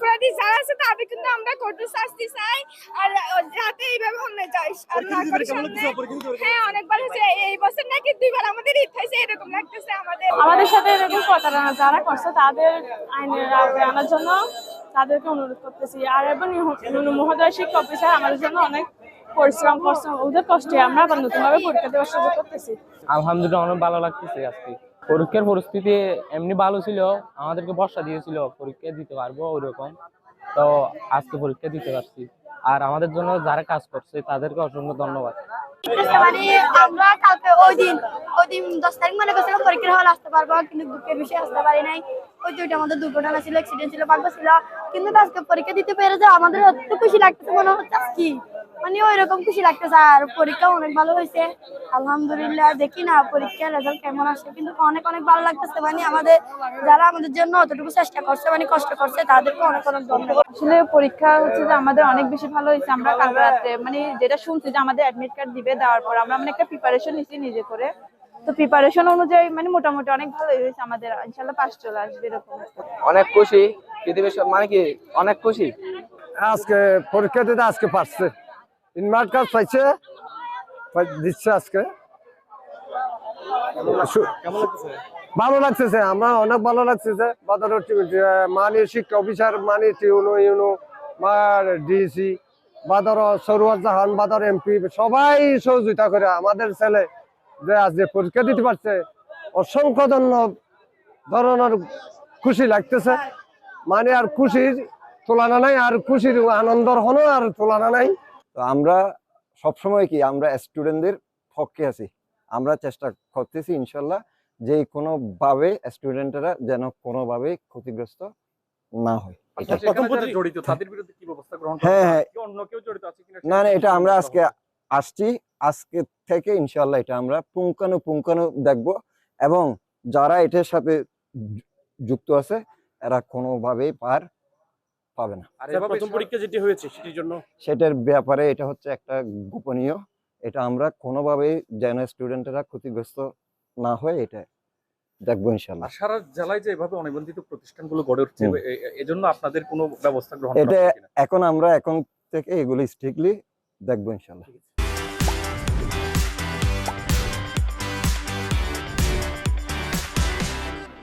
অপরাধী যারা আছে তাদের কিন্তু আমরা কঠোর শাস্তি চাই। আর যাতে এইভাবে অন্যায় যায় আর না করে সামনে। হ্যাঁ, অনেকবার হয়েছে, এই বছর নাকি 2বার আমাদের ঈদ হয়েছে, এরকম লাগতেছে আমাদের সাথে এরকম প্রতারণা যারা করছে তাদের আইনের আওতায় আনার জন্য তাদেরকে অনুরোধ করতেছি। আর এবং মহোদয় শিক্ষা অফিসার আমাদের জন্য অনেক পরিশ্রম করছে, ওদের কষ্টে আমরা আবার নতুনভাবে পরীক্ষা দেওয়ার সুযোগ করতেছি। আলহামদুলিল্লাহ অনেক ভালো লাগতেছে। আজকে পরীক্ষার পরিস্থিতি এমনি ভালো ছিল, আমাদেরকে ভরসা দিয়েছিল পরীক্ষা দিতে পারবো ওইরকম, তো আজকে পরীক্ষা দিতে পারছি। আর আমাদের জন্য যারা কাজ করছে তাদেরকে অসংখ্য ধন্যবাদ। মানে আমরা কালকে ওই দিন 10 তারিখ মনে করছিলাম পরীক্ষার হল আসতে পারবো, কিন্তু দুঃখের বিষয়ে আসতে পারি নাই। ওই দুইটা আমাদের দুর্ঘটনা ছিল, অ্যাক্সিডেন্ট ছিল, ভাগ্য ছিল। কিন্তু আজকে পরীক্ষা দিতে পেরে যে আমাদের এত খুশি লাগতেছে, মনে হচ্ছে কি মানে ওই রকম খুশি লাগতেছে। আর পরীক্ষা অনেক ভালো হয়েছে আলহামদুলিল্লাহ। দেখি না পরীক্ষার রেজাল্ট কেমন আসে, কিন্তু অনেক অনেক ভালো লাগতেছে। মানে আমাদের যারা আমাদের জন্য অতটুকু চেষ্টা করছে, মানে কষ্ট করছে, তাদেরকে অনেক অনেক ধন্যবাদ। আসলে পরীক্ষা হচ্ছে যে আমাদের অনেক বেশি ভালো হয়েছে। আমরা কাল রাতে মানে যেটা শুনছি যে আমাদের অ্যাডমিট কার্ড দিবে, দেওয়ার পর আমরা মানে একটা প্রিপারেশন নিচ্ছি নিজে করে। তো প্রিপারেশন অনুযায়ী মানে মোটামুটি অনেক ভালোই হয়েছে আমাদের, ইনশাল্লাহ পাস চলে আসবে এরকম। অনেক খুশি, পৃথিবীর মানে কি অনেক খুশি। আজকে পরীক্ষা দিতে আজকে পারছে, ইনভার্ট কার্ড পাইছে, দিচ্ছে আজকে। ভালো লাগতেছে, আমরা অনেক ভালো লাগতেছে। মাননীয় শিক্ষা অফিসার, মাননীয় ইউনো ডিসি বাদর, সরোয়ার জাহান বাদর, এমপি সবাই সহযোগিতা করে আমাদের ছেলে যে আজকে পরীক্ষা দিতে পারছে। অসংখ্য ধরনের খুশি লাগতেছে, মানে আর খুশির তুলনা নাই, আর খুশির আনন্দর হনো আর তুলনা নাই। তো আমরা সবসময় কি আমরা স্টুডেন্টদের পক্ষে আছি, আমরা চেষ্টা করতেছি ইনশাল্লাহ যে কোনো ভাবে স্টুডেন্টরা যেন কোনোভাবে ক্ষতিগ্রস্ত না হয়। হ্যাঁ, না এটা আমরা আজকে আসছি, আজকে থেকে ইনশাল্লাহ এটা আমরা পুঙ্খানু দেখবো, এবং যারা এটার সাথে যুক্ত আছে এরা কোনোভাবেই পার পাবে না। সেটার ব্যাপারে এটা হচ্ছে একটা গোপনীয়, এটা আমরা কোনোভাবেই যেন স্টুডেন্টরা ক্ষতিগ্রস্ত না হয় এটা দেখবো ইনশাল্লাহ। সারা জেলায় যে এভাবে অনিবন্ধিত প্রতিষ্ঠানগুলো গড়ে উঠছে, এজন্য আপনাদের কোনো ব্যবস্থা গ্রহণ এটা এখন আমরা এখন থেকে এগুলো স্ট্রিক্টলি দেখবো ইনশাল্লাহ।